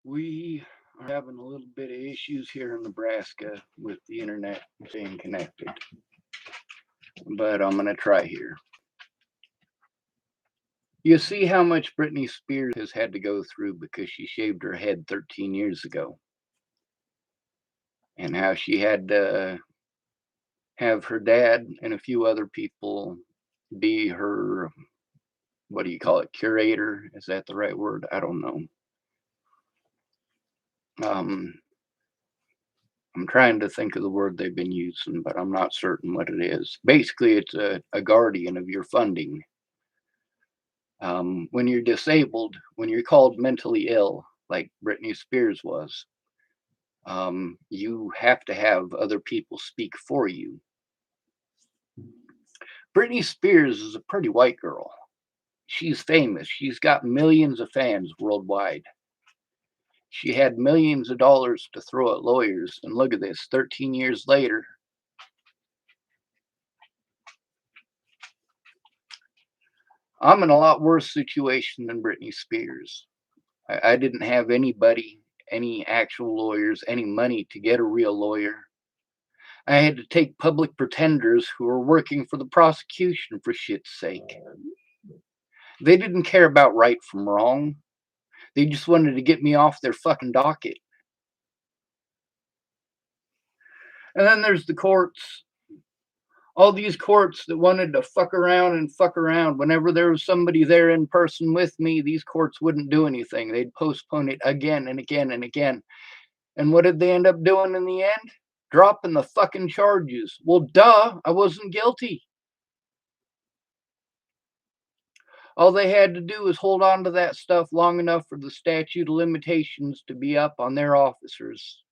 We are having a little bit of issues here in Nebraska with the internet staying connected, but I'm going to try here. You see how much Brittney Spears has had to go through because she shaved her head 13 years ago, and how she had to have her dad and a few other people be her, what do you call it, curator? Is that the right word? I don't know. Um, I'm trying to think of the word they've been using, but I'm not certain what it is. Basically, it's a guardian of your funding. When you're disabled, when you're called mentally ill, like Brittney Spears was, you have to have other people speak for you. Brittney Spears is a pretty white girl. She's famous. She's got millions of fans worldwide. She had millions of dollars to throw at lawyers, and look at this, 13 years later. I'm in a lot worse situation than Brittney Spears. I didn't have anybody, any actual lawyers, any money to get a real lawyer. I had to take public pretenders who were working for the prosecution, for shit's sake. They didn't care about right from wrong. They just wanted to get me off their fucking docket. And then there's the courts. All these courts that wanted to fuck around and fuck around. Whenever there was somebody there in person with me, these courts wouldn't do anything. They'd postpone it again and again and again. And what did they end up doing in the end? Dropping the fucking charges. Well, duh, I wasn't guilty. All they had to do was hold on to that stuff long enough for the statute of limitations to be up on their officers.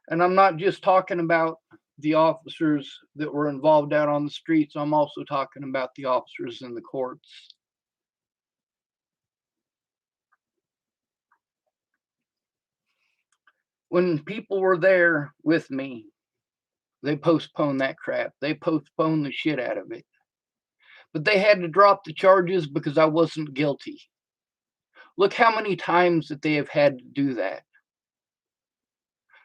And I'm not just talking about the officers that were involved out on the streets, I'm also talking about the officers in the courts. When people were there with me, they postponed that crap. They postponed the shit out of it. But they had to drop the charges because I wasn't guilty. Look how many times that they have had to do that.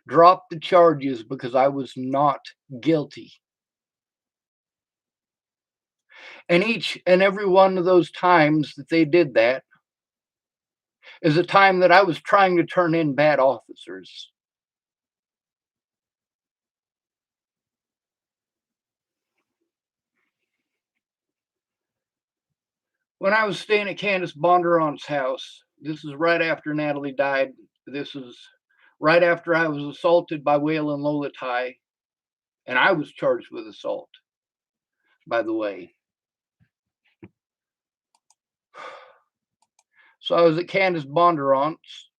Drop the charges because I was not guilty. And each and every one of those times that they did that is a time that I was trying to turn in bad officers. When I was staying at Candace Bondurant's house, this is right after Natalie died. This is right after I was assaulted by Waylon Lolatai, and I was charged with assault, by the way. So I was at Candace Bondurant's,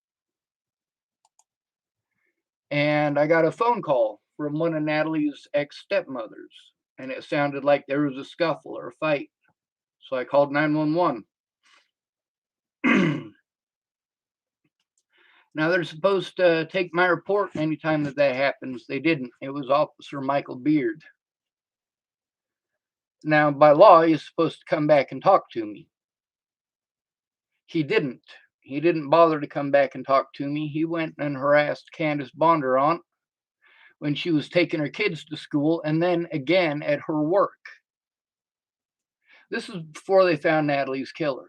and I got a phone call from one of Natalie's ex-stepmothers, and it sounded like there was a scuffle or a fight. So I called 911. Now they're supposed to take my report anytime that happens. They didn't. It was Officer Michael Beard. Now, by law, he's supposed to come back and talk to me. He didn't. He didn't bother to come back and talk to me. He went and harassed Candace Bondurant when she was taking her kids to school, and then again at her work. This was before they found Natalie's killer.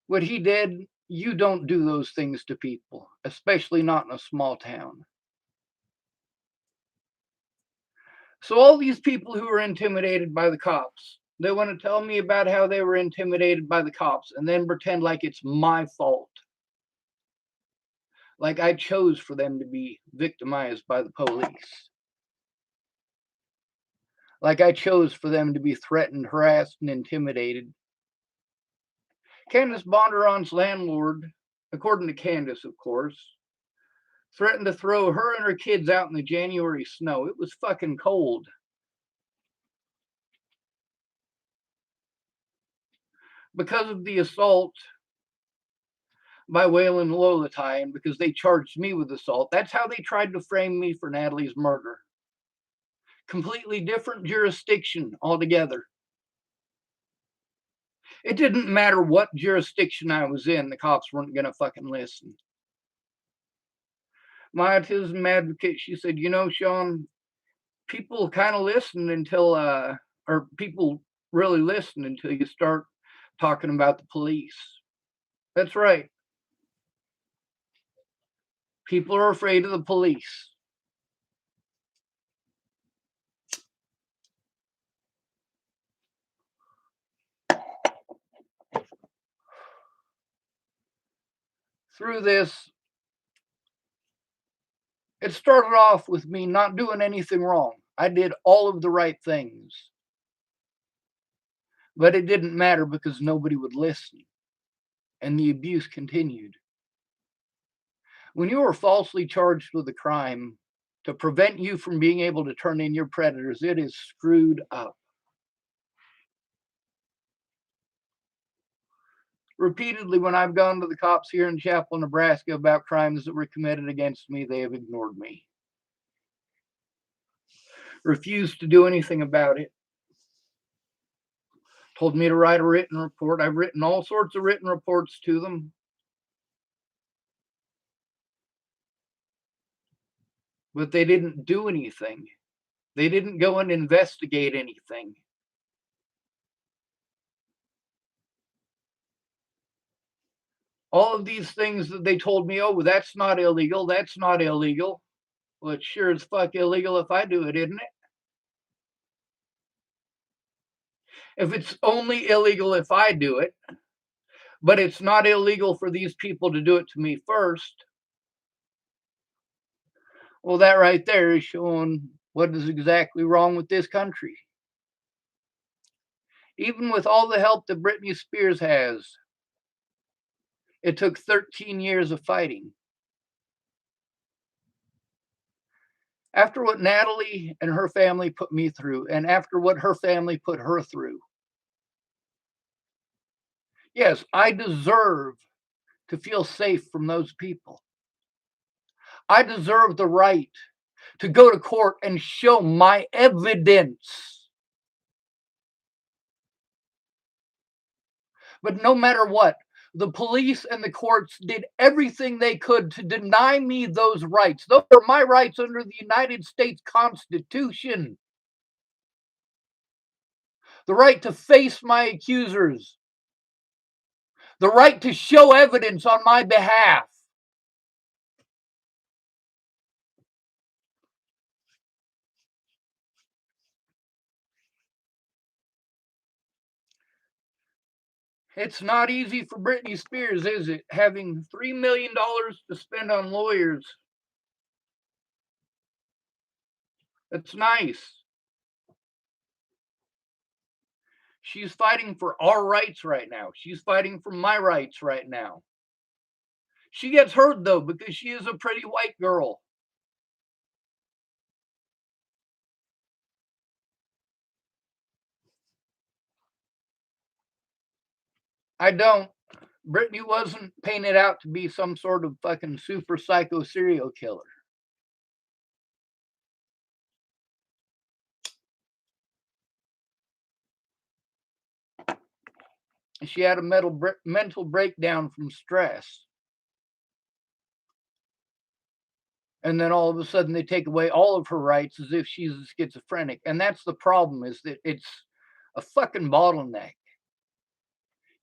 What he did, you don't do those things to people, especially not in a small town. So all these people who were intimidated by the cops, they want to tell me about how they were intimidated by the cops and then pretend like it's my fault. Like I chose for them to be victimized by the police. Like I chose for them to be threatened, harassed, and intimidated. Candace Bondurant's landlord, according to Candace, of course, threatened to throw her and her kids out in the January snow. It was fucking cold. Because of the assault by Waylon Lolatai, and because they charged me with assault, that's how they tried to frame me for Natalie's murder. Completely different jurisdiction altogether. It didn't matter what jurisdiction I was in, the cops weren't going to fucking listen. My autism advocate, she said, you know, Sean, people kind of listen until, or people really listen until you start talking about the police. That's right. People are afraid of the police. Through this, it started off with me not doing anything wrong. I did all of the right things. But it didn't matter because nobody would listen. And the abuse continued. When you are falsely charged with a crime to prevent you from being able to turn in your predators, it is screwed up. Repeatedly, when I've gone to the cops here in Chapel, Nebraska about crimes that were committed against me, they have ignored me. Refused to do anything about it. Told me to write a written report. I've written all sorts of written reports to them. But they didn't do anything. They didn't go and investigate anything. All of these things that they told me, oh, well, that's not illegal. That's not illegal. Well, it's sure as fuck illegal if I do it, isn't it? If it's only illegal if I do it, but it's not illegal for these people to do it to me first, well, that right there is showing what is exactly wrong with this country. Even with all the help that Brittney Spears has, it took 13 years of fighting. After what Natalie and her family put me through, and after what her family put her through, yes, I deserve to feel safe from those people. I deserve the right to go to court and show my evidence. But no matter what, the police and the courts did everything they could to deny me those rights. Those are my rights under the United States Constitution. The right to face my accusers. The right to show evidence on my behalf. It's not easy for Brittney Spears, is it? Having $3 million to spend on lawyers. That's nice. She's fighting for our rights right now. She's fighting for my rights right now. She gets hurt, though, because she is a pretty white girl. I don't. Brittney wasn't painted out to be some sort of fucking super psycho serial killer. She had a mental breakdown from stress. And then all of a sudden they take away all of her rights as if she's a schizophrenic. And that's the problem, is that it's a fucking bottleneck.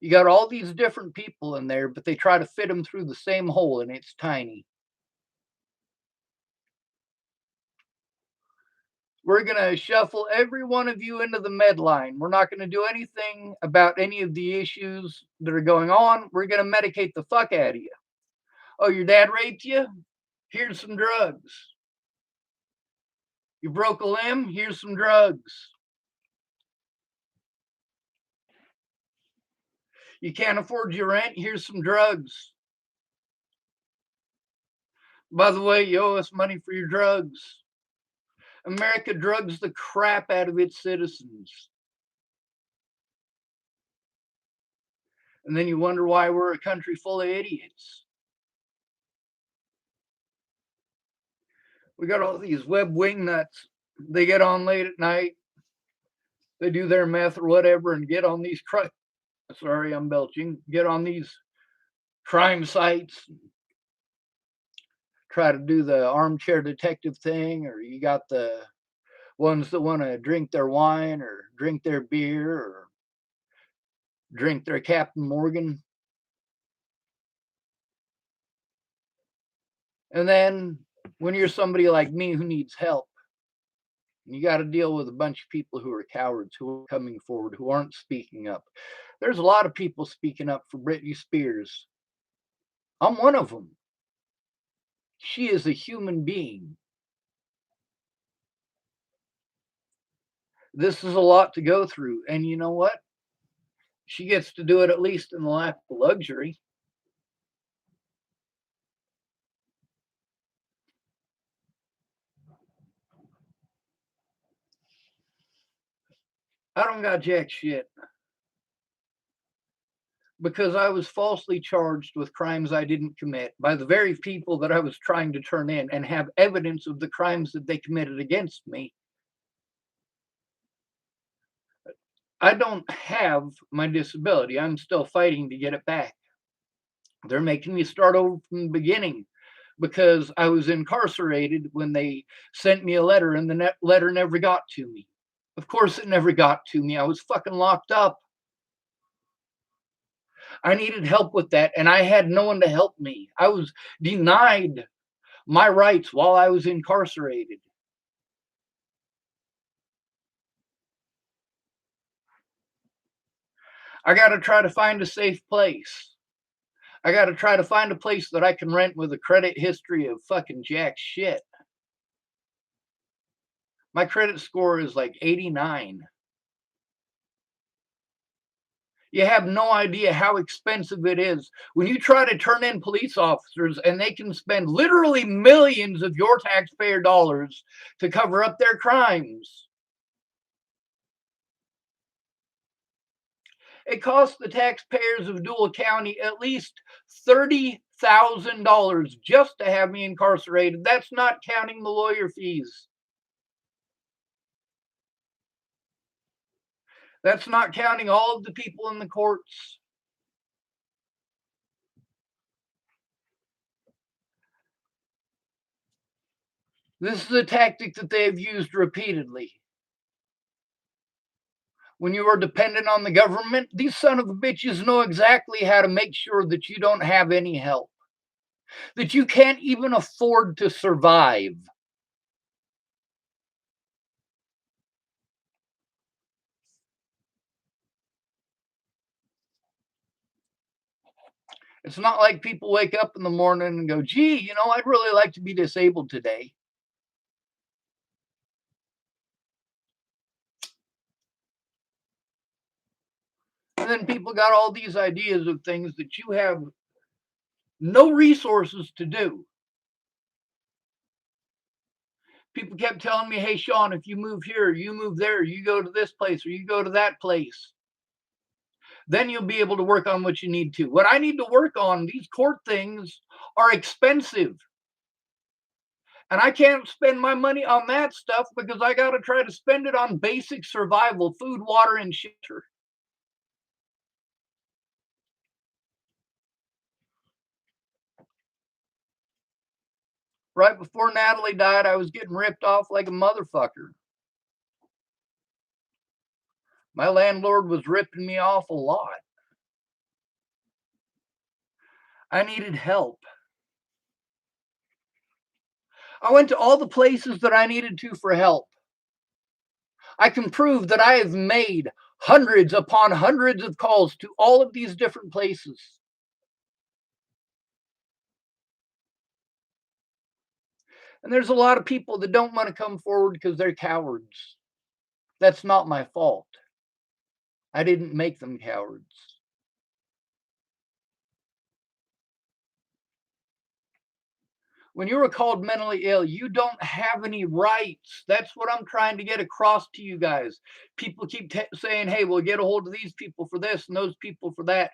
You got all these different people in there, but they try to fit them through the same hole, and it's tiny. We're going to shuffle every one of you into the med line. We're not going to do anything about any of the issues that are going on. We're going to medicate the fuck out of you. Oh, your dad raped you? Here's some drugs. You broke a limb? Here's some drugs. You can't afford your rent? Here's some drugs. By the way, you owe us money for your drugs. America drugs the crap out of its citizens. And then you wonder why we're a country full of idiots. We got all these web wing nuts. They get on late at night. They do their meth or whatever and get on these Sorry, I'm belching. Get on these crime sites, try to do the armchair detective thing, or you got the ones that want to drink their wine or drink their beer or drink their Captain Morgan. And then when you're somebody like me who needs help, you got to deal with a bunch of people who are cowards, who are coming forward, who aren't speaking up. There's a lot of people speaking up for Brittney Spears. I'm one of them. She is a human being. This is a lot to go through. And you know what? She gets to do it at least in the lap of luxury. I don't got jack shit because I was falsely charged with crimes I didn't commit by the very people that I was trying to turn in and have evidence of the crimes that they committed against me. I don't have my disability. I'm still fighting to get it back. They're making me start over from the beginning because I was incarcerated when they sent me a letter and the letter never got to me. Of course, it never got to me. I was fucking locked up. I needed help with that, and I had no one to help me. I was denied my rights while I was incarcerated. I got to try to find a safe place. I got to try to find a place that I can rent with a credit history of fucking jack shit. My credit score is like 89. You have no idea how expensive it is when you try to turn in police officers and they can spend literally millions of your taxpayer dollars to cover up their crimes. It costs the taxpayers of Dual County at least $30,000 just to have me incarcerated. That's not counting the lawyer fees. That's not counting all of the people in the courts. This is a tactic that they have used repeatedly. When you are dependent on the government, these son of a bitches know exactly how to make sure that you don't have any help, that you can't even afford to survive. It's not like people wake up in the morning and go, gee, I'd really like to be disabled today. And then people got all these ideas of things that you have no resources to do. People kept telling me, hey, Sean, if you move here, you move there, you go to this place or you go to that place, then you'll be able to work on what you need to. What I need to work on, these court things are expensive. And I can't spend my money on that stuff because I got to try to spend it on basic survival, food, water, and shelter. Right before Natalie died, I was getting ripped off like a motherfucker. My landlord was ripping me off a lot. I needed help. I went to all the places that I needed to for help. I can prove that I have made hundreds upon hundreds of calls to all of these different places. And there's a lot of people that don't want to come forward because they're cowards. That's not my fault. I didn't make them cowards. When you are called mentally ill, you don't have any rights. That's what I'm trying to get across to you guys. People keep saying, hey, we'll get a hold of these people for this and those people for that.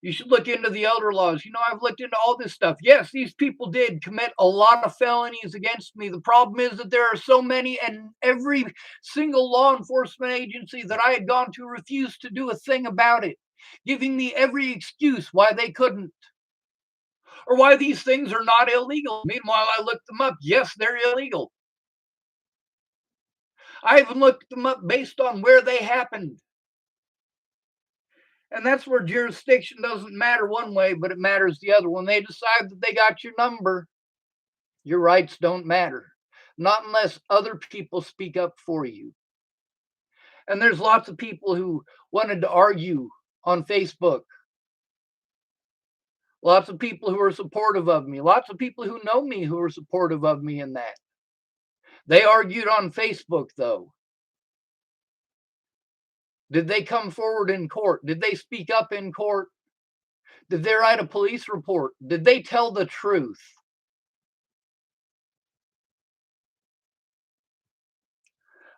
You should look into the elder laws. I've looked into all this stuff. Yes, these people did commit a lot of felonies against me. The problem is that there are so many, and every single law enforcement agency that I had gone to refused to do a thing about it. giving me every excuse why they couldn't or why these things are not illegal. Meanwhile, I looked them up. Yes, they're illegal. I even looked them up based on where they happened. And that's where jurisdiction doesn't matter one way, but it matters the other. When they decide that they got your number, your rights don't matter. Not unless other people speak up for you. And there's lots of people who wanted to argue on Facebook. Lots of people who are supportive of me. Lots of people who know me who are supportive of me in that. They argued on Facebook, though. Did they come forward in court? Did they speak up in court? Did they write a police report? Did they tell the truth?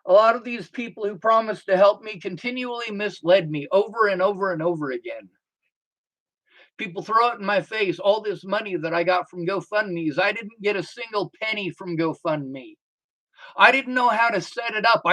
A lot of these people who promised to help me continually misled me over and over and over again. People throw it in my face, all this money that I got from GoFundMe's. I didn't get a single penny from GoFundMe. I didn't know how to set it up. I